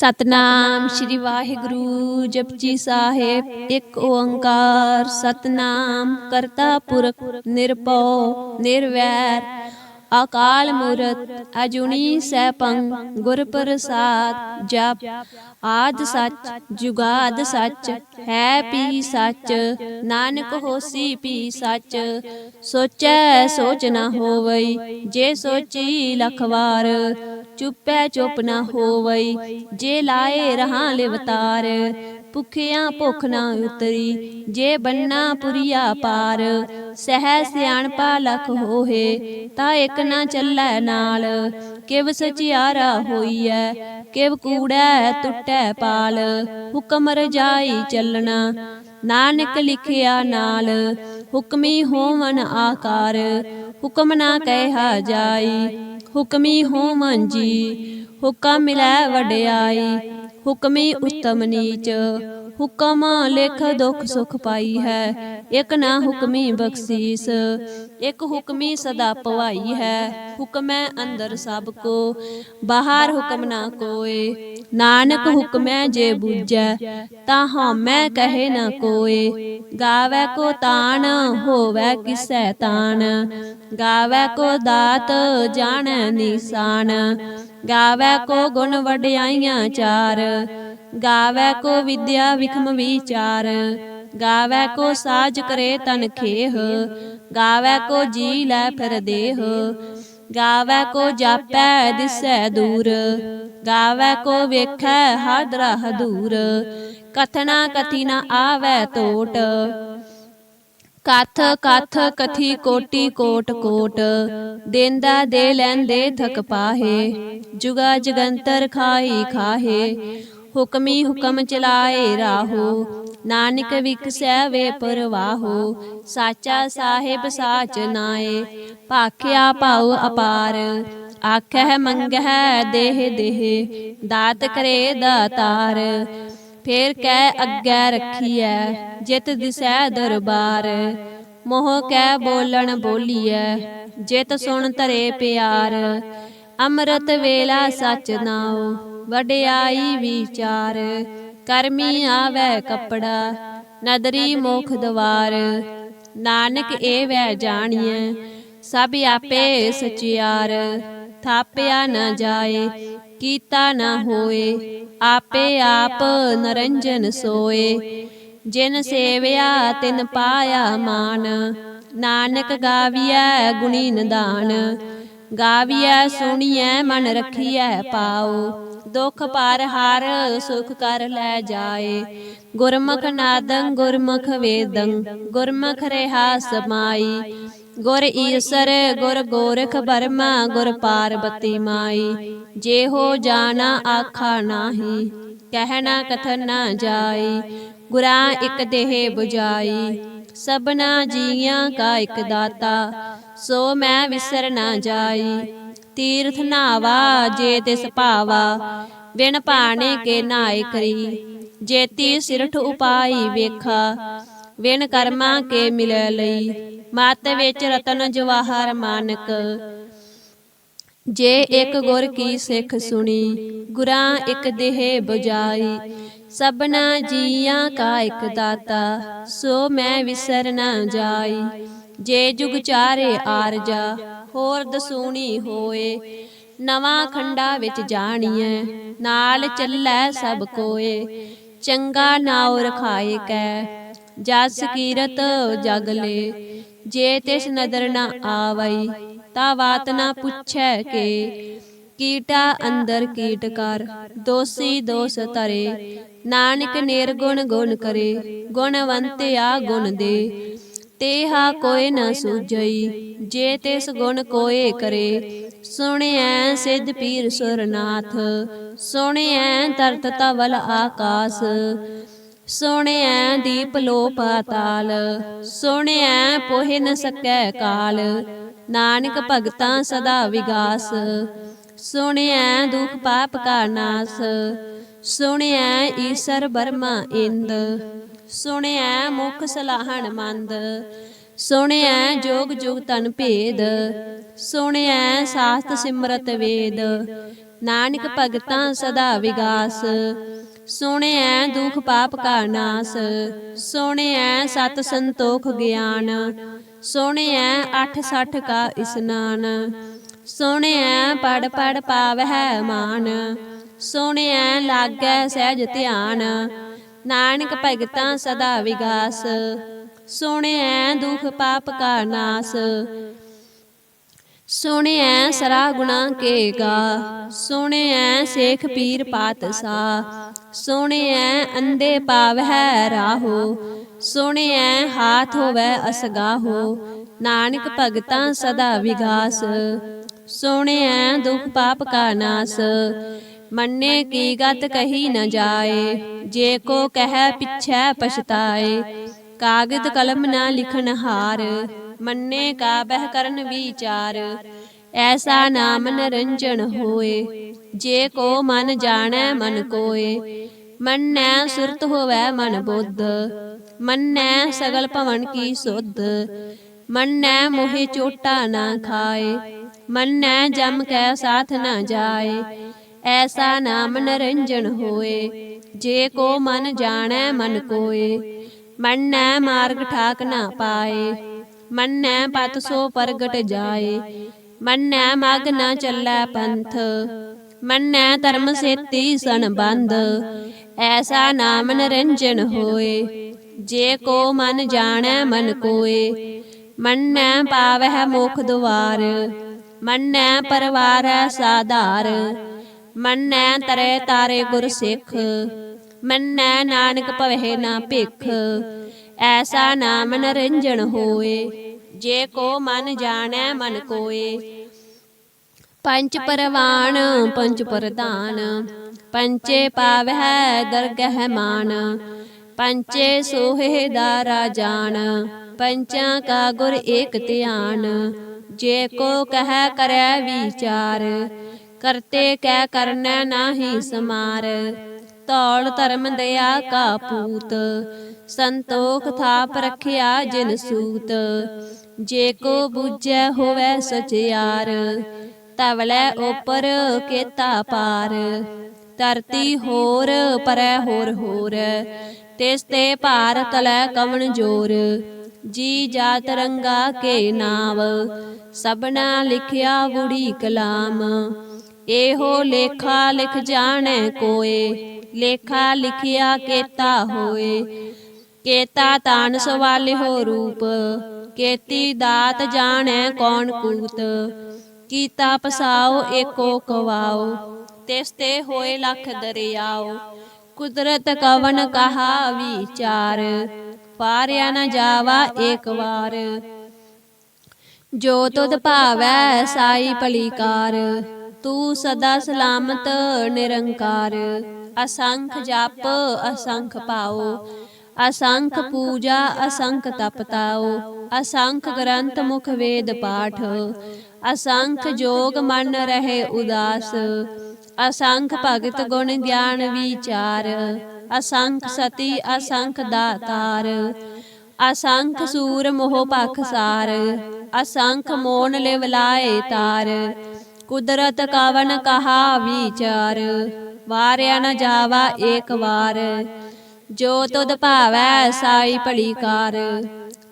ਸਤਨਾਮ ਸ਼੍ਰੀ ਵਾਹਿਗੁਰੂ ਜਪਜੀ ਸਾਹਿਬ। ਇੱਕ ਓੰਕਾਰ ਸਤਨਾਮ ਕਰਤਾ ਪੁਰਖ ਨਿਰਭਉ ਨਿਰਵੈਰ ਅਕਾਲ ਮੂਰਤ ਅਜੂਨੀ ਸੈਭੰ ਗੁਰ ਪ੍ਰਸਾਦ। ਜਪ ਆਦਿ ਸੱਚ ਜੁਗਾਦ ਸੱਚ ਹੈ ਪੀ ਸੱਚ, ਨਾਨਕ ਹੋਸੀ ਪੀ ਸੱਚ। ਸੋਚੈ ਸੋਚ ਨਾ ਹੋਵਈ, ਜੇ ਸੋਚੀ ਲੱਖ ਵਾਰ। ਚੁੱਪੈ ਚੁੱਪ ਨਾ ਹੋਵਈ, ਜੇ ਲਾਏ ਰਹਾਂ ਲਿਵਤਾਰ। ਭੁਖਿਆਂ ਭੁੱਖ ਨਾ ਉਤਰੀ, ਜੇ ਬੰਨਾ ਪੁਰੀਆ ਪਾਰ। ਸਹਿ ਸਿਆਣਪਾ ਲਖ ਹੋਏ, ਤਾ ਇਕ ਨਾ ਚੱਲੈ ਨਾਲ। ਕਿਵ ਸਚਿਆਰਾ ਹੋਈਐ, ਕਿਵ ਕੂੜੈ ਟੁੱਟੈ ਪਾਲ। ਹੁਕਮ ਰਜਾਈ ਚੱਲਣਾ, ਨਾਨਕ ਲਿਖਿਆ ਨਾਲ। ਹੁਕਮੀ ਹੋਵਨ ਆਕਾਰ, ਹੁਕਮ ਨਾ ਕਹਿਆ ਜਾਈ। ਹੁਕਮੀ ਹੋਵਨ ਜੀ, ਹੁਕਮ ਮਿਲੈ ਵਡਿਆਈ। ਹੁਕਮੀ ਉੱਤਮ ਨੀਚ, ਹੁਕਮ ਲਿਖ ਦੁਖ ਸੁਖ ਪਾਈ ਹੈ। ਇਕ ਨਾ ਹੁਕਮੀ ਬਖਸ਼ੀਸ, ਇਕ ਹੁਕਮੀ ਸਦਾ ਭਵਾਈ ਹੈ। ਹੁਕਮੈ ਅੰਦਰ ਸਭ ਕੋ, ਬਾਹਰ ਹੁਕਮ ਨਾ ਕੋਏ। ਨਾਨਕ ਹੁਕਮੈ ਜੇ ਬੂਝੈ, ਤਾ ਹਉਮੈ ਕਹੇ ਨਾ ਕੋਏ। ਗਾਵੈ ਕੋ ਤਾਣ, ਹੋਵੈ ਕਿਸੈ ਤਾਣ। ਗਾਵੈ ਕੋ ਦਾਤ, ਜਾਣੈ ਨੀਸਾਨ। ਗਾਵੈ ਕੋ ਗੁਣ ਵਡਿਆਈਆਂ ਚਾਰ। ਗਾਵੈ ਕੋ ਵਿਦਿਆ ਵਿਖਮ ਵਿਚਾਰ। ਗਾਵੈ ਕੋ ਸਾਜ ਕਰੇ ਤਨ ਖੇਹ। ਗਾਵੈ ਕੋ ਜੀ ਲੈ ਫਿਰ ਦੇਹ। ਗਾਵੈ ਕੋ ਜਾਪੈ ਦਿਸੈ ਦੂਰ। ਗਾਵੈ ਕੋ ਵੇਖੈ ਹਾਦਰਾ ਹਦੂਰ। ਕਥਨਾ ਕਥੀ ਨ ਆਵੈ ਟੋਟ, ਕਥ ਕਥ ਕਥੀ ਕੋਟੀ ਕੋਟ ਕੋਟ। ਦੇਂਦਾ ਦੇ ਲੈਂਦੇ ਥਕ ਪਾਹੇ, ਜੁਗਾ ਜਗੰਤਰ ਖਾਹੀ ਖਾਹੇ। ਹੁਕਮੀ ਹੁਕਮ ਚਲਾਏ ਰਾਹੋ, ਨਾਨਕ ਵਿਕਸੈ ਵੇ ਪਰਵਾਹੋ। ਸਾਚਾ ਸਾਹਿਬ ਸਾਚ ਨਾਏ, ਭਾਖਿਆ ਭਾਉ ਅਪਾਰ। ਆਖਹਿ ਮੰਗਹਿ ਦੇਹ ਦੇਹ, ਦਾਤ ਕਰੇ ਦਾਤਾਰ। ਫੇਰ ਕਹਿ ਅੱਗੇ ਰੱਖੀਐ, ਜਿਤ ਦਿਸੈ ਦਰਬਾਰ। ਮੋਹ ਕੈ ਬੋਲਣ ਬੋਲੀਐ, ਜਿਤ ਸੁਣ ਧਰੇ ਪਿਆਰ। ਅੰਮ੍ਰਿਤ ਵੇਲਾ ਸਚ ਨਾਉ, ਵਡਿਆਈ ਵਿਚਾਰ। ਕਰਮੀ ਆਵੈ ਕੱਪੜਾ, ਨਦਰੀ ਮੁਖ ਦਵਾਰ। ਨਾਨਕ ਏਵੈ ਜਾਣੀਐ, ਸਭ ਆਪੇ ਸਚਿਆਰ। ਥਾਪਿਆ ਨ ਜਾਏ, ਕੀਤਾ ਨ ਹੋਏ, ਆਪੇ ਆਪ ਨਰੰਜਨ ਸੋਏ। ਜਿਨ ਸੇਵਿਆ ਤਿਨ ਪਾਇਆ ਮਾਨ, ਨਾਨਕ ਗਾਵੀਐ ਗੁਣੀ ਨਿਧਾਨ। ਗਾਵੀਐ ਸੁਣੀਐ ਮਨ ਰਖੀਐ ਪਾਉ, ਦੁਖ ਪਾਰ ਹਾਰ ਸੁਖ ਕਰ ਲੈ ਜਾਏ। ਗੁਰਮੁਖ ਨਾਦੰ ਗੁਰਮੁਖ ਵੇਦੰ, ਗੁਰਮੁਖ ਰਿਹਾ ਸਮਾਈ। ਗੁਰ ਈਸਰ ਗੁਰ ਗੋਰਖ ਬਰਮਾ, ਗੁਰ ਪਾਰਬਤੀ ਮਾਈ। ਜਿਹੋ ਜਾਣਾ ਆਖਾ ਨਾਹੀ, ਕਹਿਣਾ ਕਥਨ ਨਾ ਜਾਈ। ਗੁਰਾਂ ਇਕ ਦੇਹ 부ਜਾਈ, ਸਭਨਾ ਜੀਆਂ ਕਾ ਇਕ ਦਾਤਾ। ਸੋ ਮੈਂ ਵਿਸਰ ਨਾ ਜਾਈ। ਤੀਰਥ ਨਾਵਾ ਜੇ ਤਿਸ ਭਾਵਾ, ਬਿਨ ਭਾਣੇ ਕੇ ਨਾਏ ਕਰੀ। ਜੇਤੀ ਸਿਰਠ ਉਪਾਈ ਵੇਖਾ, ਵਿਣ ਕਰਮਾਂ ਕੇ ਮਿਲੈ ਲਈ। ਮਤ ਵਿੱਚ ਰਤਨ ਜਵਾਹਰ ਮਾਨਕ, ਜੇ ਇਕ ਗੁਰ ਕੀ ਸਿੱਖ ਸੁਣੀ। ਗੁਰਾਂ ਇਕ ਦੇਹ 부ਜਾਈ, ਸਭਨਾ ਜੀਆਂ ਕਾ ਇਕ ਦਾਤਾ। ਸੋ ਮੈਂ ਵਿਸਰ ਨਾ ਜਾਈ। ਜੇ ਜੁਗ ਚਾਰੇ ਆਰਜਾ, ਹੋਰ ਦਸੂਣੀ ਹੋਏ। ਨਵਾਂ ਖੰਡਾ ਵਿੱਚ ਜਾਣੀਐ, ਨਾਲ ਚੱਲੈ ਸਭ ਕੋਏ। ਚੰਗਾ ਨਾਉ ਰਖਾਏ ਕੈ, ਜਸ ਕੀਰਤ ਜਗ ਲੇ। ਜੇ ਤਿਸ ਨਦਰ ਨ ਆਵਈ, ਤਾ ਬਾਤ ਨ ਪੁੱਛੈ ਕੇ। ਕੀਟਾ ਅੰਦਰ ਕੀਟ ਕਰ, ਦੋਸੀ ਦੋਸ ਧਰੇ। ਨਾਨਕ ਨਿਰਗੁਣ ਗੁਣ ਕਰੇ, ਗੁਣਵੰਤਿਆ ਗੁਣ ਦੇ। ਤੇਹਾ ਕੋਇ ਨ ਸੂਝਈ, ਜੇ ਤਿਸ ਗੁਣ ਕੋਇ ਕਰੇ। ਸੁਣਿਐ ਸਿੱਧ ਪੀਰ ਸੁਰਨਾਥ, ਸੁਣਿਐ ਤਰਤ ਧਵਲ ਆਕਾਸ। ਸੁਣਿਐ ਦੀਪ ਲੋ ਪਾਤਾਲ, ਸੁਣਿਐ ਪੋਹਿ ਨ ਸਕੈ ਕਾਲ। ਨਾਨਕ ਭਗਤਾਂ ਸਦਾ ਵਿਗਾਸ, ਸੁਣਿਐ ਦੁਖ ਪਾਪ ਕਾ ਨਾਸ। ਸੁਣਿਐ ਈਸਰ ਬਰਮਾ ਇੰਦ, ਸੁਣਿਐ ਮੁਖ ਸਲਾਹਣ ਮੰਦ। ਸੁਣਿਐ ਜੋਗ ਜੁਗ ਤਨ ਭੇਦ, ਸੁਣਿਐ ਸਾਸਤ ਸਿਮਰਤ ਵੇਦ। ਨਾਨਕ ਭਗਤਾਂ ਸਦਾ ਵਿਗਾਸ। ਸੁਣਿਐ ਦੁਖ ਪਾਪ ਕਾ ਨਾਸ, ਸੁਣਿਐ ਸਤ ਸੰਤੋਖ ਗਿਆਨ, ਸੁਣਿਐ 68 ਕਾ ਇਸਨਾਨ, ਸੁਣਿਐ ਪੜ ਪੜ ਪਾਵਹਿ ਮਾਨ, ਸੁਣਿਐ ਲਾਗੈ ਸਹਿਜ ਧਿਆਨ। ਨਾਨਕ ਭਗਤਾਂ ਸਦਾ ਵਿਗਾਸ, ਸੁਣਿਐ ਦੁਖ ਪਾਪ ਕਾ ਨਾਸ, ਸੁਣਿਐ ਸਰਾ ਗੁਣਾ ਕੇ ਗਾ, ਸੁਣਿਐ ਸੇਖ ਪੀਰ ਪਾਤਸ਼ਾਹ, ਸੁਣਿਐ ਅੰਧੇ ਪਾਵਹਿ ਰਾਹੋ, ਸੁਣਿਐ ਹਾਥ ਹੋਵੈ ਅਸਗਾਹੋ। ਨਾਨਕ ਭਗਤਾਂ ਸਦਾ ਵਿਗਾਸ, ਸੁਣਿਐ ਦੁਖ ਪਾਪ ਕਾ ਨਾਸ। ਮੰਨੇ ਕੀ ਗਤ ਕਹੀ ਨ ਜਾਏ, ਜੇ ਕੋ ਕਹਿ ਪਿਛੈ ਪਛਤਾਏ। ਕਾਗਦ ਕਲਮ ਨਾ ਲਿਖਨ ਹਾਰ, ਮੰਨੇ ਕਾ ਬਹਿ ਕਰਨ ਵਿਚਾਰ। ਐਸਾ ਨਾਮ ਨਿਰੰਜਨ ਹੋਏ, ਜੇ ਕੋ ਮਨ ਜਾਣੈ ਮਨ ਕੋਏ। ਮੰਨੈ ਸੁਰਤ ਹੋਵੈ ਮਨ ਬੁੱਧ, ਮੰਨੈ ਸਗਲ ਭਵਨ ਕੀ ਸੁਧ। ਮੰਨੈ ਮੋਹਿ ਚੋਟਾ ਨਾ ਖਾਏ, ਮੰਨੈ ਜਮ ਕੈ ਸਾਥ ਨਾ ਜਾਏ। ਐਸਾ ਨਾਮ ਨਿਰੰਜਨ ਹੋਏ, ਜੇ ਕੋ ਮਨ ਜਾਣੈ ਮਨ ਕੋਏ। ਮੰਨੈ ਮਾਰਗ ਠਾਕ ਨਾ ਪਾਏ, ਮੰਨੈ ਪਤ ਸੋ ਪ੍ਰਗਟ ਜਾਏ। ਮੰਨੈ ਮਗ ਨ ਚੱਲੈ ਪੰਥ, ਮੰਨੈ ਧਰਮ ਸੇਤੀ ਸੰਬੰਧ। ਐਸਾ ਨਾਮ ਨਿਰੰਜਨ ਹੋਏ, ਜੇ ਕੋ ਮਨ ਜਾਣੈ ਮਨ ਕੋਏ। ਮੰਨੈ ਪਾਵਹਿ ਮੋਖ ਦੁਆਰ, ਮੰਨੈ ਪਰਵਾਰੈ ਸਾਧਾਰ। ਮੰਨੈ ਤਰੇ ਤਾਰੇ ਗੁਰ ਸਿੱਖ, ਮੰਨੈ ਨਾਨਕ ਭਵਹਿ ਨਾ ਭਿਖ। ਐਸਾ ਨਾਮ ਨਿਰੰਜਨ ਹੋਏ, ਜੇ ਕੋ ਮਨ ਜਾਣੈ ਮਨ ਕੋਏ। ਪੰਚ ਪਰਵਾਨ ਪੰਚ ਪ੍ਰਧਾਨ, ਪੰਚੇ ਪਾਵਹਿ ਦਰਗਹਿ ਮਾਨ। ਪੰਚੇ ਸੋਹੇ ਦਾਰਾ ਜਾਨ, ਪੰਚਾਂ ਕਾ ਗੁਰ ਏਕ ਧਿਆਨ। ਜੇ ਕੋ ਕਹਿ ਕਰੈ ਵਿਚਾਰ, ਕਰਤੇ ਕੈ ਕਰਨੈ ਨਾਹੀ ਸਮਾਰ। ਧੌਲ ਧਰਮ ਦਇਆ ਕਾ ਪੂਤ, ਸੰਤੋਖ ਥਾਪ ਰਖਿਆ ਜਿਨ ਸੂਤ। ਜੇ ਕੋ ਬੁਝੈ ਹੋਵੈ ਸਚਿਆਰ, ਧਵਲੈ ਉਪਰ ਕੇਤਾ ਪਾਰ। ਧਰਤੀ ਹੋਰ ਪਰੈ ਹੋਰ ਹੋਰ, ਤਿਸ ਤੇ ਭਾਰ ਤਲੈ ਕਵਣ ਜੋਰ। ਜੀ ਜਾਤ ਰੰਗਾ ਕੇ ਨਾਵ, ਸਭਨਾ ਲਿਖਿਆ ਗੁੜੀ ਕਲਾਮ। ਇਹੋ ਲੇਖਾ ਲਿਖ ਜਾਣੈ ਕੋਏ, ਲੇਖਾ ਲਿਖਿਆ ਕੇਤਾ ਹੋਏ। ਕੇਤਾ ਤਾਨ ਸਵਾਲਿਓ ਰੂਪ, ਕੇਤੀ ਦਾਤ ਜਾਣੈ ਕੌਣ ਕੂਤ। ਕੀਤਾ ਪਸਾਓ ਏਕੋ ਕਵਾਓ, ਤਿਸ ਤੇ ਹੋਏ ਲਖ ਦਰਿਆਓ। ਕੁਦਰਤ ਕਵਨ ਕਹਾ ਵਿਚਾਰ, ਪਾਰਿਆ ਨ ਜਾਵਾ ਏਕ ਵਾਰ। ਜੋ ਤੁਧ ਭਾਵੈ ਸਾਈ ਭਲੀਕਾਰ, ਤੂੰ ਸਦਾ ਸਲਾਮਤ ਨਿਰੰਕਾਰ। ਅਸੰਖ ਜਪ ਅਸੰਖ ਪਾਓ, ਅਸੰਖ ਪੂਜਾ ਅਸੰਖ ਤਪ ਤਾਓ। ਅਸੰਖ ਗ੍ਰੰਥ ਮੁਖ ਵੇਦ ਪਾਠ, ਅਸੰਖ ਜੋਗ ਮਨ ਰਹੇ ਉਦਾਸ। ਅਸੰਖ ਭਗਤ ਗੁਣ ਗਿਆਨ ਵਿਚਾਰ, ਅਸੰਖ ਸਤੀ ਅਸੰਖ ਦਾਤਾਰ। ਅਸੰਖ ਸੂਰ ਮੋਹ ਪਖਸਾਰ, ਅਸੰਖ ਮੋਨ ਲਿਵ ਲਾਏ ਤਾਰ। ਕੁਦਰਤ ਕਵਨ ਕਹਾ ਵਿਚਾਰ, ਵਾਰਿਆ ਨ ਜਾਵਾ ਏਕ ਵਾਰ। ਜੋ ਤੁਧ ਭਾਵੈ ਸਾਈ ਭਲੀਕਾਰ,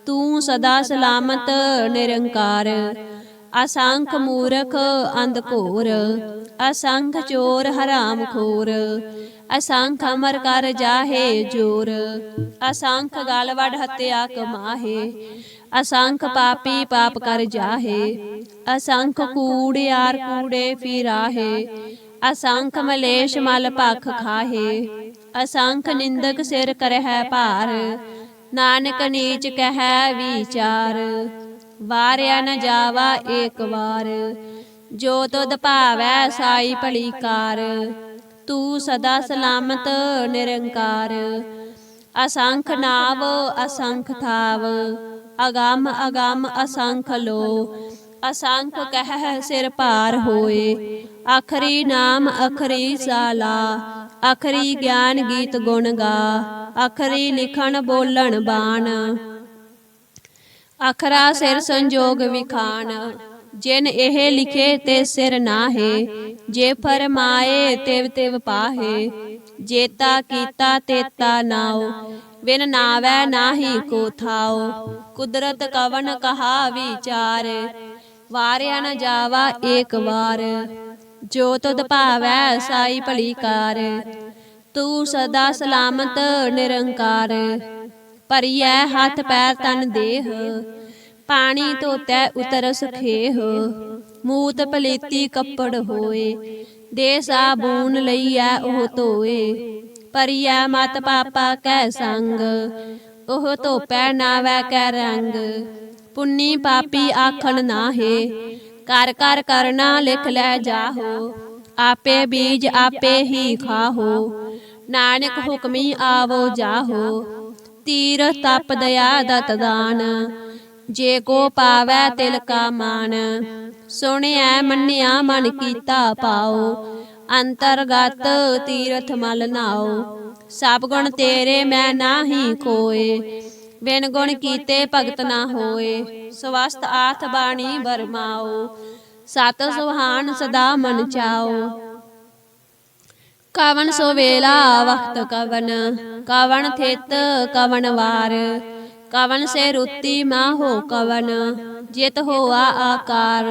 ਤੂੰ ਸਦਾ ਸਲਾਮਤ ਨਿਰੰਕਾਰ। ਅਸੰਖ ਮੂਰਖ ਅੰਧ ਘੋਰ, ਅਸੰਖ ਚੋਰ ਹਰਾਮ ਖੋਰ। ਅਸੰਖ ਅਮਰ ਕਰ ਜਾਹੇ ਜੋਰ, ਅਸੰਖ ਗਲ ਵਡ ਹਤਿਆ ਕਮਾਹੇ। ਅਸੰਖ ਪਾਪੀ ਪਾਪ ਕਰ ਜਾਹੇ, ਅਸੰਖ ਕੂੜਿਆਰ ਕੂੜੇ ਫਿਰਾਹੇ। ਅਸੰਖ ਮਲੇਸ਼ ਮਲ ਭਖ ਖਾਹੇ, ਅਸੰਖ ਨਿੰਦਕ ਸਿਰ ਕਰਹਿ ਭਾਰ। ਨਾਨਕ ਨੀਚ ਕਹਿ ਵਿਚਾਰ, ਵਾਰਿਆ ਨ ਜਾਵਾ ਏਕ ਵਾਰ। ਜੋ ਤੁਧ ਭਾਵੈ ਸਾਈ ਭਲੀਕਾਰ, ਤੂੰ ਸਦਾ ਸਲਾਮਤ ਨਿਰੰਕਾਰ। ਅਸੰਖ ਨਾਵ ਅਸੰਖ ਥਾਵ, ਅਗੰਮ ਅਗੰਮ ਅਸੰਖ ਲੋ। ਅਸੰਖ ਕਹਿ ਸਿਰ ਭਾਰ ਹੋਏ, ਆਖਰੀ ਨਾਮ ਆਖਰੀ ਸਾਲਾ। ਆਖਰੀ ਗਿਆਨ ਗੀਤ ਗੁਣ ਗਾ, ਆਖਰੀ ਲਿਖਣ ਬੋਲਣ ਬਾਣ। ਆਖਰਾ ਸਿਰ ਸੰਜੋਗ ਵਿਖਾਣ, ਜਿਨ ਇਹ ਲਿਖੇ ਤੇ ਸਿਰ ਨਾਹੇ, ਜੇ ਫਰਮਾਏ ਤਿਵ ਤਿਵ ਪਾਹੇ। ਜੇਤਾ ਕੀਤਾ ਤੇਤਾ ਨਾਉ, ਬਿਨ ਨਾਵੈ ਨਾਹੀ ਕੋ ਥਾਉ। ਕੁਦਰਤ ਕਵਨ ਕਹਾ ਵਿਚਾਰ, ਵਾਰਿਆ ਨ ਜਾਵਾ ਏਕ ਵਾਰ। ਜੋ ਤੁਧ ਭਾਵੈ ਸਾਈ ਭਲੀ ਕਾਰ, ਤੂੰ ਸਦਾ ਸਲਾਮਤ ਨਿਰੰਕਾਰ। ਭਰੀਐ ਹੱਥ ਪੈਰ ਤਨ ਦੇਹ, ਪਾਣੀ ਧੋਤੈ ਉਤਰ ਸਖੇਹ। ਮੂਤ ਪਲੀਤੀ ਕੱਪੜ ਹੋਏ, ਦੇ ਸਾਬੂਨ ਲਈਐ ਉਹ ਧੋਏ। ਭਰੀਐ ਮਤ ਪਾਪਾ ਕੈ ਸੰਗ, ਉਹ ਧੋਪੈ ਨਾਵੈ ਕੈ ਰੰਗ। ਪੁੰਨੀ ਪਾਪੀ ਆਖਣ ਨਾਹੇ, ਕਰ ਕਰ ਕਰਨਾ ਲਿਖ ਲੈ ਜਾਹੋ। ਆਪੇ ਬੀਜ ਆਪੇ ਹੀ ਖਾਹੋ, ਨਾਨਕ ਹੁਕਮੀ ਆਵੋ ਜਾਹੋ। ਤੀਰ ਤਪ ਦਇਆ ਦਤ ਦਾਨ, ਜੇ ਕੋ ਪਾਵੈ ਤਿਲ ਕਾ ਮਾਨ। ਸੁਣਿਐ ਮੰਨਿਆ ਮਨ ਕੀਤਾ ਪਾਉ, ਅੰਤਰਗਤ ਤੀਰਥ ਮਲ ਨਾਉ। ਸਭ ਗੁਣ ਤੇਰੇ ਮੈਂ ਨਾਹੀ ਕੋਏ, ਬਿਨ ਗੁਣ ਕੀਤੇ ਭਗਤ ਨਾ ਹੋਏ। ਸਵਸਤ ਆਥ ਬਾਣੀ ਬਰਮਾਓ, ਸਤ ਸੁਹਾਨ ਸਦਾ ਮਨ ਚਾਓ। ਕਵਨ ਸੋ ਵੇਲਾ ਵਖਤ ਕਵਨ, ਕਵਨ ਥਿਤ ਕਵਨ ਵਾਰ। ਕਵਨ ਸੇ ਰੁੱਤੀ ਮਾਹੋ ਕਵਨ, ਜਿਤ ਹੋਆ ਆਕਾਰ।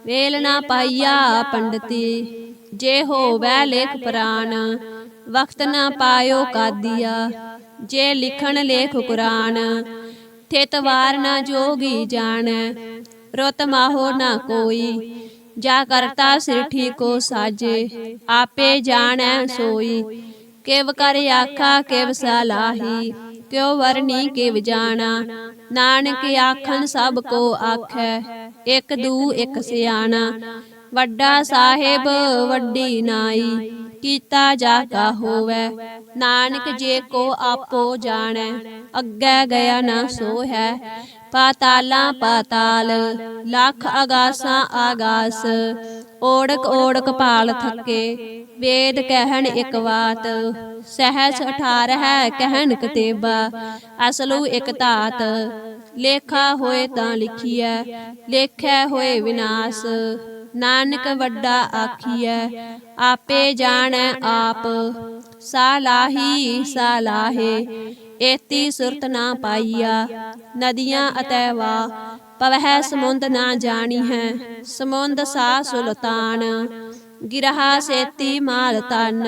ਵੇਲ ਨਾ ਪਾਈਆ ਪੰਡਤੀ, ਜੇ ਹੋਵੈ ਲੇਖ ਪ੍ਰਾਨ। ਵਖਤ ਨਾ ਪਾਇਓ ਕਾਦੀਆ, ਜੇ ਲਿਖਣ ਲੇਖ ਕੁਰਾਨ। ਥਿਤ ਵਾਰ ਨਾ ਜੋਗੀ ਜਾਣੈ, ਰੁੱਤ ਮਾਹੋ ਨਾ ਕੋਈ। ਜਾ ਕਰਤਾ ਸਿਰਠੀ ਕੋ ਸਾਜੇ, ਆਪੇ ਜਾਣੈ ਸੋਈ। ਕਿਵ ਕਰ ਆਖਾ ਕਿਵ ਸਲਾਹੀ, ਕਿਉ ਵਰਨੀ ਕਿਵ ਜਾਣਾ। ਨਾਨਕ ਆਖਣ ਸਭ ਕੋ ਆਖੈ, ਇਕ ਦੂ ਇਕ ਸਿਆਣਾ। ਵੱਡਾ ਸਾਹਿਬ ਵੱਡੀ ਨਾਈ, ਕੀਤਾ ਜਾ ਕਾ ਹੋਵੈ। ਨਾਨਕ ਜੇ ਕੋ ਆਪੋ ਜਾਣੈ, ਅੱਗੇ ਗਿਆ ਨਾ ਸੋ ਹੈ। ਪਾਤਾਲਾਂ ਪਾਤਾਲ, ਲੱਖ ਆਗਾਸਾਂ ਆਗਾਸ। ਓੜਕ ਓੜਕ ਭਾਲ ਥੱਕੇ, ਵੇਦ ਕਹਿਣ ਇਕ ਵਾਤ। ਸਹਿਜ 18 ਕਹਿਣ ਕਤੇਬਾ, ਅਸਲੂ ਇਕ ਧਾਤ। ਲੇਖਾ ਹੋਏ ਤਾਂ ਲਿਖੀਐ, ਲੇਖੈ ਹੋਏ ਵਿਨਾਸ਼। ਨਾਨਕ ਵੱਡਾ ਆਖੀਐ, ਆਪੇ ਜਾਣੈ ਆਪ। ਸਾਲਾਹੀ ਸਾਲਾਹੇ, ਏਤੀ ਸੁਰਤ ਨਾ ਪਾਈਆ। ਨਦੀਆਂ ਅਤੈ ਵਾ, ਪਵਹਿ ਸਮੁੰਦ ਨਾ ਜਾਣੀ ਹੈ। ਸਮੁੰਦ ਸਾ ਸੁਲਤਾਨ, ਗਿਰਹਾ ਸੇਤੀ ਮਾਲ ਤਨ।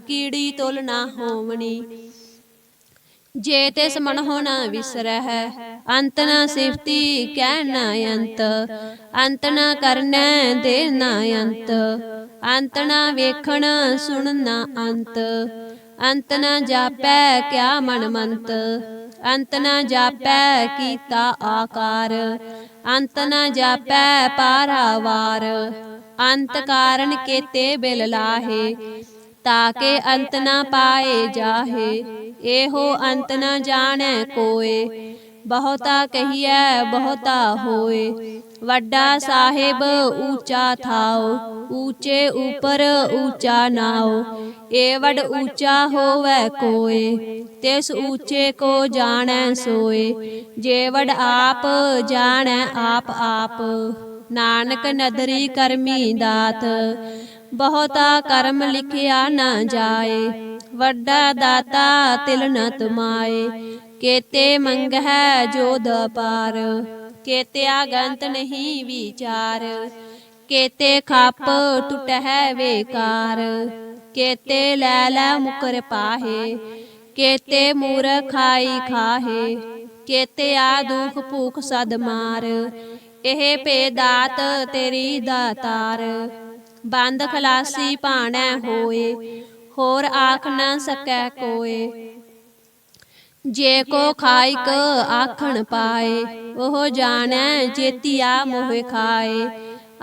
ਕੀੜੀ ਤੁਲ ਨਾ ਹੋਵਣੀ, ਜੇ ਤਿਸ ਮਨਹੁ ਨ ਵਿਸਰਹਿ। ਅੰਤ ਨ ਸਿਫਤੀ ਕਹਿ ਨ ਅੰਤ, ਅੰਤ ਨ ਕਰਨੈ ਦੇ ਨ ਅੰਤ। ਅੰਤ ਨ ਵੇਖਣ ਸੁਣ ਨ ਅੰਤ, ਅੰਤ ਨ ਜਾਪੈ ਕਿਆ ਮਨ ਮੰਤ। ਅੰਤ ਨ ਜਾਪੈ ਕੀਤਾ ਆਕਾਰ, ਅੰਤ ਨ ਜਾਪੈ ਪਾਰਾਵਾਰ। ਅੰਤ ਕਾਰਨ ਕੇਤੇ ਬਿਲ ਲਾਹੇ, ਤਾਕੇ ਅੰਤ ਨ ਪਾਏ ਜਾਹੇ। ਇਹੋ ਅੰਤ ਨ ਜਾਣੈ ਕੋਏ, ਬਹੁਤਾ ਕਹੀਐ ਬਹੁਤਾ ਹੋਏ। ਵੱਡਾ ਸਾਹਿਬ ਊਚਾ ਥਾਉ, ਊਚੇ ਉਪਰ ਊਚਾ ਨਾਉ। ਏਵਡ ਊਚਾ ਹੋਵੈ ਕੋਏ, ਤਿਸ ਊਚੇ ਕੋ ਜਾਣੈ ਸੋਏ। ਜੇਵਡ ਆਪ ਜਾਣੈ ਆਪ ਆਪ, ਨਾਨਕ ਨਦਰੀ ਕਰਮੀ ਦਾਤ। ਬਹੁਤਾ ਕਰਮ ਲਿਖਿਆ ਨਾ ਜਾਏ, ਵੱਡਾ ਦਾਤਾ ਤਿਲ ਨ ਤੁਮਾਏ। ਕੇਤੇ ਮੰਗਹਿ ਜੋਧ ਅਪਾਰ, ਕੇਤਿਆ ਗੰਤ ਨਹੀਂ ਵਿਚਾਰ। ਕੇਤੇ ਖੱਪ ਟੁਟਹਿ ਵੇਕਾਰ, ਕੇਤੇ ਲੈ ਲੈ ਮੁਕਰ ਪਾਹੇ। ਕੇਤੇ ਮੂਰਖ ਖਾਈ ਖਾਹੇ, ਕੇਤੇ ਆ ਦੁਖ ਭੂਖ ਸਦ ਮਾਰ। ਇਹ ਭੇ ਦਾਤ ਤੇਰੀ ਦਾਤਾਰ, ਬੰਦ ਖਲਾਸੀ ਭਾਣੈ ਹੋਏ। ਹੋਰ ਆਖ ਨ ਸਕੈ ਕੋਏ, ਜੇ ਕੋ ਖਾਇਕ ਆਖਣ ਪਾਏ। ਉਹ ਜਾਣੈ ਜੇਤੀਆ ਮੋਹਿ ਖਾਏ,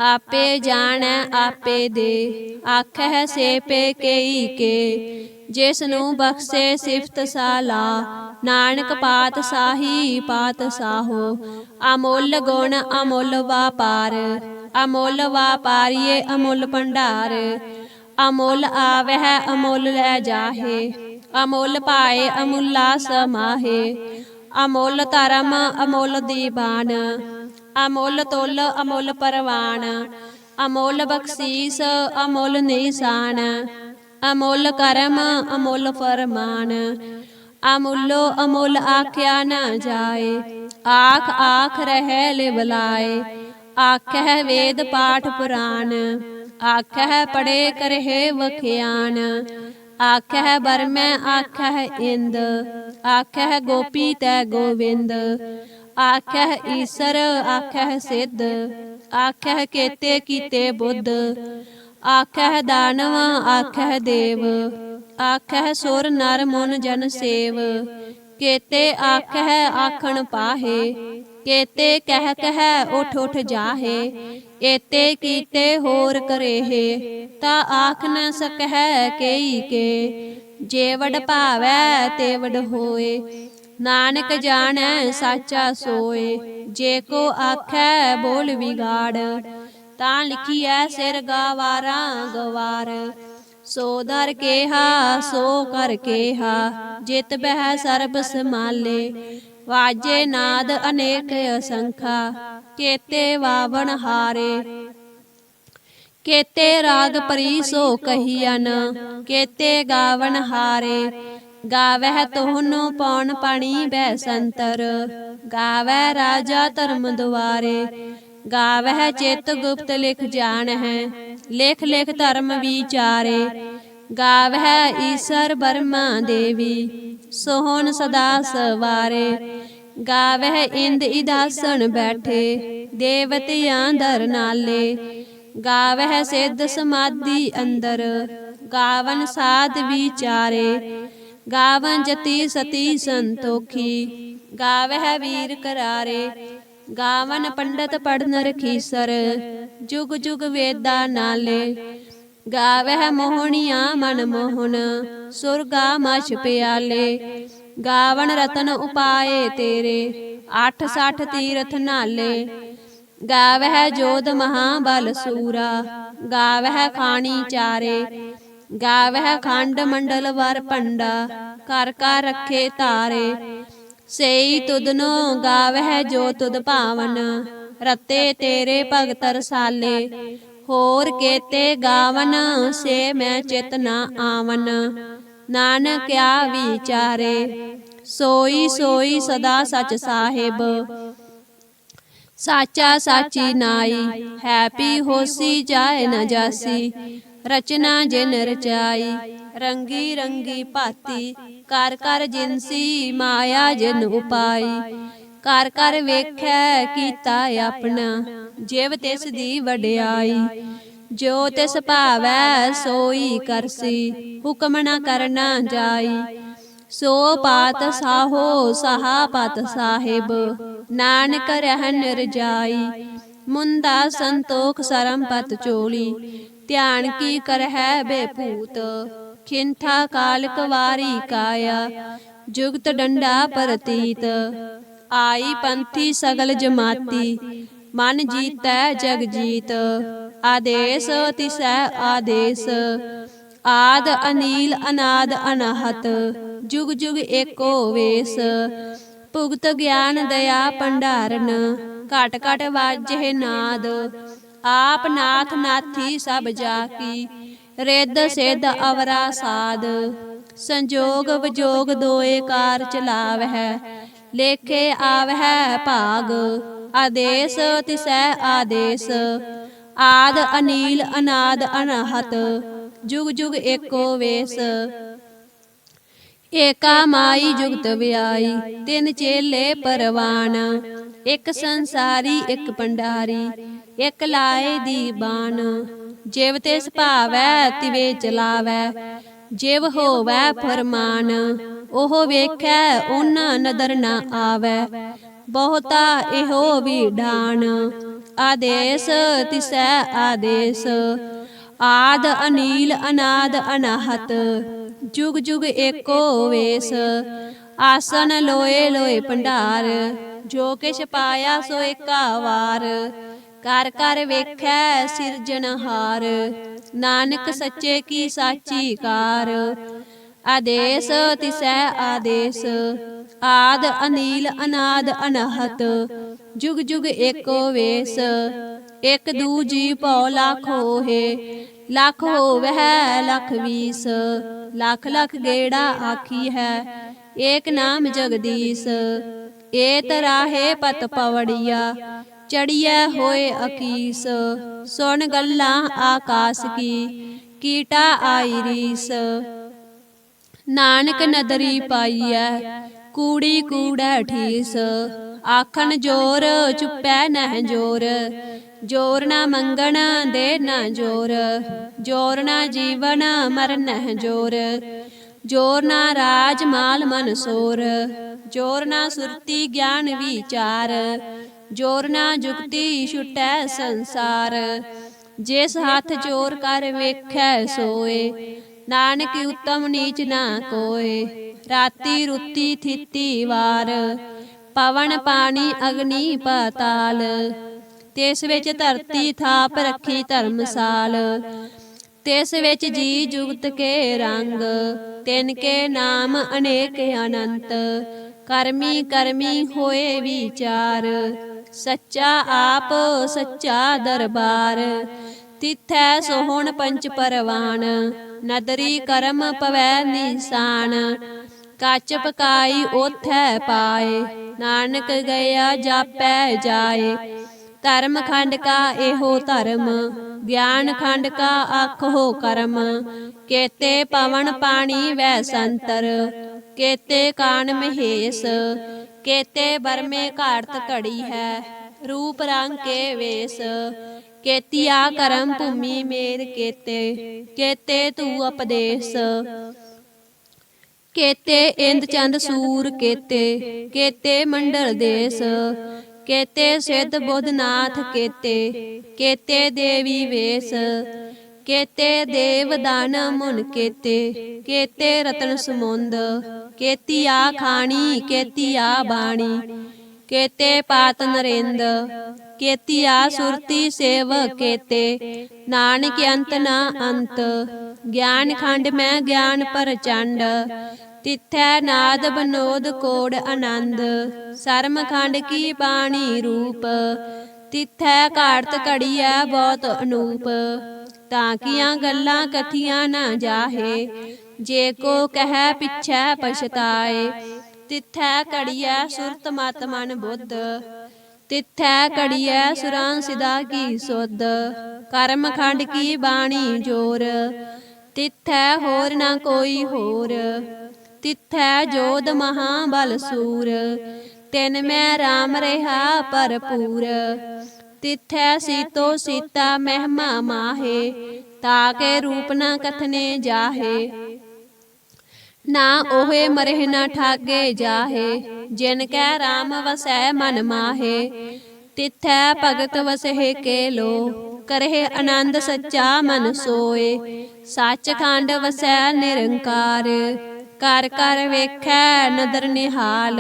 ਆਪੇ ਜਾਣੈ ਆਪੇ ਦੇ। ਆਖਹਿ ਸੇ ਪੇ ਕਈ ਕੇ, ਜਿਸ ਨੂੰ ਬਖਸ਼ੇ ਸਿਫਤ ਸਾਲਾ। ਨਾਨਕ ਪਾਤ ਸਾਹੀ ਪਾਤ ਸਾਹੋ, ਅਮੁੱਲ ਗੁਣ ਅਮੁੱਲ ਵਾਪਾਰ। ਅਮੁੱਲ ਵਾਪਾਰੀਏ ਅਮੁੱਲ ਭੰਡਾਰ, ਅਮੁੱਲ ਆਵਹਿ ਅਮੁੱਲ ਲੈ ਜਾਹੇ। ਅਮੁੱਲ ਪਾਏ ਅਮੁੱਲਾ ਸਮਾਹੇ, ਅਮੁੱਲ ਧਰਮ ਅਮੁੱਲ ਦੀਵਾਨ। ਅਮੁੱਲ ਤੁਲ ਅਮੁੱਲ ਪਰਵਾਨ, ਅਮੁੱਲ ਬਖਸ਼ੀਸ ਅਮੁੱਲ ਨਿਸ਼ਾਨ, ਅਮੁੱਲ ਕਰਮ ਅਮੁੱਲ ਫਰਮਾਨ, ਅਮੁੱਲੋ ਅਮੁੱਲ ਆਖਿਆ ਨ ਜਾਏ, ਆਖ ਆਖ ਰਹਿ ਲਿਵਲਾਏ, ਆਖਹਿ ਵੇਦ ਪਾਠ ਪੁਰਾਨ, ਆਖਹਿ ਪੜੇ ਕਰਹਿ ਵਖਿਆਨ, ਆਖਹਿ ਬਰਮੈ ਆਖਹਿ ਇੰਦ, ਆਖਹਿ ਗੋਪੀ ਤੈ ਗੋਵਿੰਦ, ਆਖਹਿ ਈਸਰ ਆਖਹਿ ਸਿੱਧ, ਆਖਹਿ ਕੇਤੇ ਕੀਤੇ ਬੁੱਧ, ਆਖਹਿ ਦਾਨਵ ਆਖਹਿ ਦੇਵ, ਆਖਹਿ ਸੁਰ ਨਰ ਮੁਨ ਜਨ ਸੇਵ, ਕੇਤੇ ਆਖਹਿ ਆਖਣ ਪਾਹੇ, ਕੇਤੇ ਕਹਿ ਕਹਿ ਉਠ ਉਠ ਜਾਹੇ, ਏਤੇ ਕੀਤੇ ਹੋਰ ਕਰੇਹੇ, ਤਾ ਆਖ ਨ ਸਕਹਿ ਕੇਈ ਕੇ, ਜੇ ਵਡ ਭਾਵੈ ਤੇ ਵਡ ਹੋਏ, ਨਾਨਕ ਜਾਣੈ ਸਾਚਾ ਸੋਏ, ਜੇ ਕੋ ਆਖੈ ਬੋਲ ਵਿਗਾੜ, ਤਾਂ ਲਿਖੀਐ ਸਿਰ ਗਾਵਾਰਾਂ ਗਵਾਰ, ਸੋ ਦਰ ਕੇਹਾ ਸੋ ਕਰ ਕੇਹਾ, ਜਿਤ ਬਹਿ ਸਰਬ ਸਮਾਲੇ, ਵਾਜੇ ਨਾਦ ਅਨੇਕ ਅਸੰਖਾ, ਕੇਤੇ ਵਾਵਣ ਹਾਰੇ, ਕੇਤੇ ਰਾਗ ਪਰੀ ਸੋ ਕਹੀਅਨ, ਕੇਤੇ ਗਾਵਣ ਹਾਰੇ, ਗਾਵਹਿ ਤੋਹਨੁ ਪੌਣ ਪਾਣੀ ਬੈ ਸੰਤਰ, ਗਾਵਹਿ ਰਾਜਾ ਧਰਮ ਦੁਆਰੇ, ਗਾਵਹਿ ਚਿਤ ਗੁਪਤ ਲਿਖ ਜਾਣਹਿ, ਲਿਖ ਲਿਖ ਧਰਮ ਵਿਚਾਰੇ, ਗਾਵਹਿ ਈਸਰ ਬਰਮਾ ਦੇਵੀ, ਸੋਹਣ ਸਦਾ ਸਵਾਰੇ, ਗਾਵਹਿ ਇੰਦ ਇਦਾਸਣ ਬੈਠੇ, ਦੇਵਤਿਆਂ ਦਰ ਨਾਲੇ, ਗਾਵਹਿ ਸਿੱਧ ਸਮਾਧੀ ਅੰਦਰ, ਗਾਵਨ ਸਾਧ ਵਿਚਾਰੇ, ਗਾਵਨ ਜਤੀ ਸਤੀ ਸੰਤੋਖੀ, ਗਾਵਹਿ ਵੀਰ ਕਰਾਰੇ, ਗਾਵਨ ਪੰਡਤ ਪੜਨ ਰਖੀਸਰ, ਜੁਗ ਜੁਗ ਵੇਦਾ ਨਾਲੇ, ਗਾਵਹਿ ਮੋਹਣੀਆਂ ਮਨ ਮੋਹਨ, ਸੁਰਗਾ ਮਛ ਪਿਆਲੇ, ਗਾਵਨ ਰਤਨ ਉਪਾਏ ਤੇਰੇ, 68 ਤੀਰਥ ਨਾਲੇ, ਗਾਵਹਿ ਜੋਧ ਮਹਾਬਲ ਸੂਰਾ, ਗਾਵਹਿ ਖਾਣੀ ਚਾਰੇ, ਗਾਵਹਿ ਖੰਡ ਮੰਡਲ ਵਰ ਪੰਡਾ, ਕਰ ਕਰ ਰੱਖੇ ਤਾਰੇ, ਸੇਈ ਤੁਧਨੋ ਗਾਵਹਿ ਜੋ ਤੁਧ ਭਾਵਨ, ਰਤੇ ਤੇਰੇ ਭਗਤ ਰਸਾਲੇ, ਹੋਰ ਕੇਤੇ ਗਾਵਨ ਸੇ ਮੈਂ ਚਿਤ ਨ ਆਵਨ, ਨਾਨਕ ਕਿਆ ਵਿਚਾਰੇ, ਸੋਈ ਸੋਈ ਸਦਾ ਸਚ ਸਾਹਿਬ, ਸਾਚਾ ਸਾਚੀ ਨਾਈ, ਹੈਪੀ ਹੋਸੀ ਜਾਏ ਨ ਜਾਸੀ, ਰਚਨਾ ਜਿਨ ਰਚਾਈ, ਰੰਗੀ ਰੰਗੀ ਭਾਤੀ, ਕਰ ਕਰ ਜਿਨਸੀ ਮਾਇਆ ਜਿਨ ਉਪਾਈ, ਕਰ ਕਰ ਵੇਖੈ ਕੀਤਾ ਆਪਣਾ, ਜਿਵ ਤਿਸ ਦੀ ਵਡਿਆਈ, ਜੋ ਤਿਸ ਭਾਵੈ ਸੋਈ ਕਰਸੀ, ਹੁਕਮ ਨ ਕਰਨਾ ਜਾਈ, ਸੋ ਪਾਤ ਸਾਹੋ ਸਾਹਾ ਪਤ ਸਾਹਿਬ, ਨਾਨਕ ਰਹਿਨ ਰਜਾਈ, ਮੁੰਦਾ ਸੰਤੋਖ ਸਰਮ ਪਤ ਚੋਲੀ, ਧਿਆਨ ਕੀ ਕਰਹਿ ਬੇਭੂਤ, ਖਿੰਥਾ ਕਾਲਕ ਵਾਰੀ ਕਾਇਆ, ਜੁਗਤ ਡੰਡਾ ਪ੍ਰਤੀਤ, ਆਈ ਪੰਥੀ ਸਗਲ ਜਮਾਤੀ, ਮਨ ਜੀਤੈ ਜਗ ਜੀਤ, ਆਦੇਸ ਤਿਸੈ ਆਦੇਸ, ਆਦ ਅਨੀਲ ਅਨਾਦ ਅਨਾਹਤ, ਜੁਗ ਜੁਗ ਏਕੋ ਵੇਸ, ਭੁਗਤ ਗਿਆਨ ਦਇਆ ਭੰਡਾਰਨ, ਘਟ ਘਟ ਵਾਜਹਿ ਨਾਦ, ਆਪ ਨਾਥ ਨਾਥੀ ਸਭ ਜਾ ਕੀ, ਰਿੱਧ ਸਿੱਧ ਅਵਰਾ ਸਾਧ, ਸੰਜੋਗ ਵਿਜੋਗ ਦੋਏ ਕਾਰ ਚਲਾਵਹਿ, ਲੇਖੇ ਆਵਹਿ ਭਾਗ, ਆਦੇਸ ਤਿਸੈ ਆਦੇਸ, ਆਦ ਅਨੀਲ ਅਨਾਦ ਅਨਾਹਤ, ਜੁਗ ਜੁਗ ਏਕੋ ਵੇਸ, ਏਕਾ ਮਾਈ ਜੁਗਤ ਵਿਆਈ, ਤਿੰਨ ਚੇਲੇ ਪਰਵਾਨ, ਇੱਕ ਸੰਸਾਰੀ ਇੱਕ ਭੰਡਾਰੀ, ਇੱਕ ਲਾਏ ਦੀ ਬਾਣ, ਜਿਵ ਤਿਸ ਭਾਵੈ ਤਿਵੇ ਚਲਾਵੈ, ਜਿਵ ਹੋਵੈ ਫਰਮਾਨ, ਉਹ ਵੇਖੈ ਓਨਾ ਨਦਰ ਨ ਆਵੈ, ਬਹੁਤਾ ਇਹੋ ਵਿਡਾਨ, ਆਦੇਸ ਤਿਸੈ ਆਦੇਸ, ਆਦ ਅਨੀਲ ਅਨਾਦ ਅਨਾਹਤ, ਜੁਗ ਜੁਗ ਏਕੋ ਵੇਸ, ਆਸਨ ਲੋਏ ਲੋਏ ਭੰਡਾਰ, ਜੋ ਕਿਛ ਪਾਇਆ ਸੋ ਏਕਾ ਵਾਰ, ਕਰ ਕਰ ਵੇਖੈ ਸਿਰਜਣਹਾਰ, ਨਾਨਕ ਸੱਚੇ ਕੀ ਸਾਚੀ ਕਾਰ, ਆਦੇਸ ਤਿਸੈ ਆਦੇਸ, ਆਦ ਅਨੀਲ ਅਨਾਦ ਅਨਾਹਤ, जुग जुग एको वेस। एक दूजी पौ लाख होहे, लाख होवह लख बीस। लाख लख गेड़ा आखी है, एक नाम जगदीश। ए तराहे पत पवड़िया, चढ़िया होए अकीस। सुन गल्ला आकाश की, कीटा आई रीस। नानक नदरी पाईऐ, कूड़ी कूड़ै ठीस। आखन जोर चुपै नह जोर, जोर ना मंगण दे ना जोर। जोर ना जीवन मर नह जोर, जोर ना राज माल मन सोर। जोर ना सुरती ज्ञान विचार, जोर ना जुगती छुटै संसार। जिस हाथ जोर कर वेखै सोए, नानक उत्तम नीच ना कोय। राती रुती थिती वार, पवन पानी अग्नि पाताल। तिस विच धरती थाप रखी धर्मसाल। तिस विच जी जुगत के रंग, तिनके नाम अनेक अनंत। करमी करमी होए विचार, सच्चा आप सच्चा दरबार। तिथै सोहण पंच परवान, नदरी करम पवै निशान। कच पकाई ओथै पाए, नानक गया जापै जाए। धर्म खंड का एहो धर्म, ज्ञान खंड का आखो कर्म। केते पवन पानी वै संतर, केते कान महेश। केते बरमे घाड़त घड़ी है, रूप रंग के वेश। केतिया करम भूमि मेर केते, केते तू उपदेश। केते इंद चंद सूर केते, केते मंडल देश। केते सिद्ध बुधनाथ केते, केते देवी वेश। केते देव दान मुन केते, केते रतन समुंद। केतिया खानी केतिया बाणी, केते पात नरेंद। केतिया सुरती सेव केते, नानक अंत ना अंत। ज्ञान खंड में ज्ञान प्रचंड, तिथै नाद बनोद कोड आनंद। सरम खंड की बाणी रूप, तिथै घाड़त घड़िया बहुत अनूप। ताकियां गल्लां कथियां न जाहे, जे को कह पिछै पछताए। तिथै घड़िया सुरत मत मन बुद्ध, तिथै घड़िया सुरां सिदा की सुध। कर्म खंड की बाणी जोर, तिथै होर ना कोई होर। तिथै जोध महाबल सूर, तिन मैं राम रहा भरपूर। तिथै सीतो सीता महिमा माहे, ताके रूप न कथने जाहे। ना ओहे मरेह न ठागे जाहे, जिनकै राम वसै मन माहे। तिथै भगत वसहे के लो, करहे आनंद सच्चा मन सोए। सच खंड वसै निरंकार, कर कर वेखै नदर निहाल।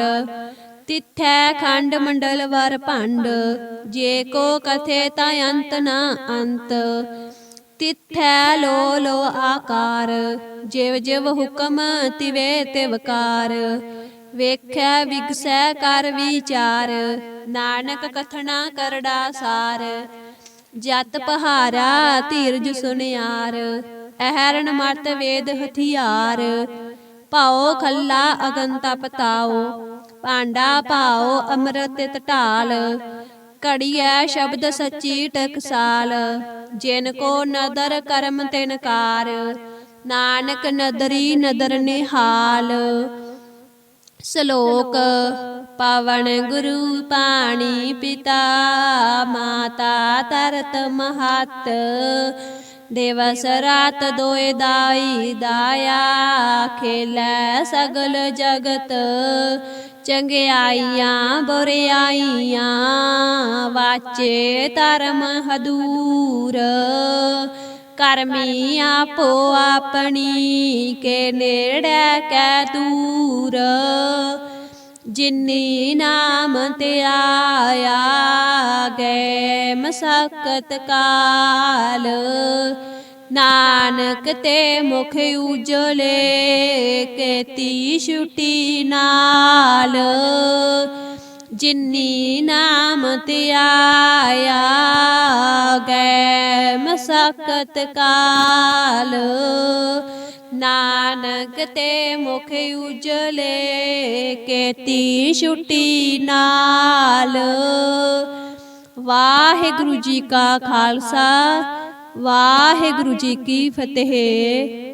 तिथै खंड मंडल वर भंड, जे को कथे ता अंत न अंत। तिथै लो लो आकार, जिव जिव हुक्म तिवे तिवकार। वेखै विगसै कर विचार, नानक कथना करड़ा सार। जत पहारा धीरज सुनियार, अहरण मर्त वेद हथियार। भाओ खल्ला अगन तप ताओ, भांडा भाओ अमृत तित ढाल। घड़िया शब्द सच्ची टकसाल, जिनको नदर करम तिनकार। नानक नदरी नदर निहाल। श्लोक पवन गुरु पाणी पिता, माता तरत महत। दिवस रात दोए दाई दाया, खेलै सगल जगत। चंगियाइयां बुरियाइयां, वाचे धर्म हदूर। करमी आपो अपनी, के नेड़ै कै दूर। जिन्नी नाम ते आया, गए मसकत काल। नानक ते मुख उजले, केती छुटी नाल। ਜਿਨੀ ਨਾਮ ਧਿਆਇਆ ਗਏ ਮਸਕਤ ਕਾਲ। ਨਾਨਕ ਤੇ ਮੁਖ ਉਜਲੇ ਕੇਤੀ ਛੁਟੀ ਨਾਲ। ਵਾਹਿਗੁਰੂ ਜੀ ਕਾ ਖਾਲਸਾ, ਵਾਹਿਗੁਰੂ ਜੀ ਕੀ ਫਤਿਹ।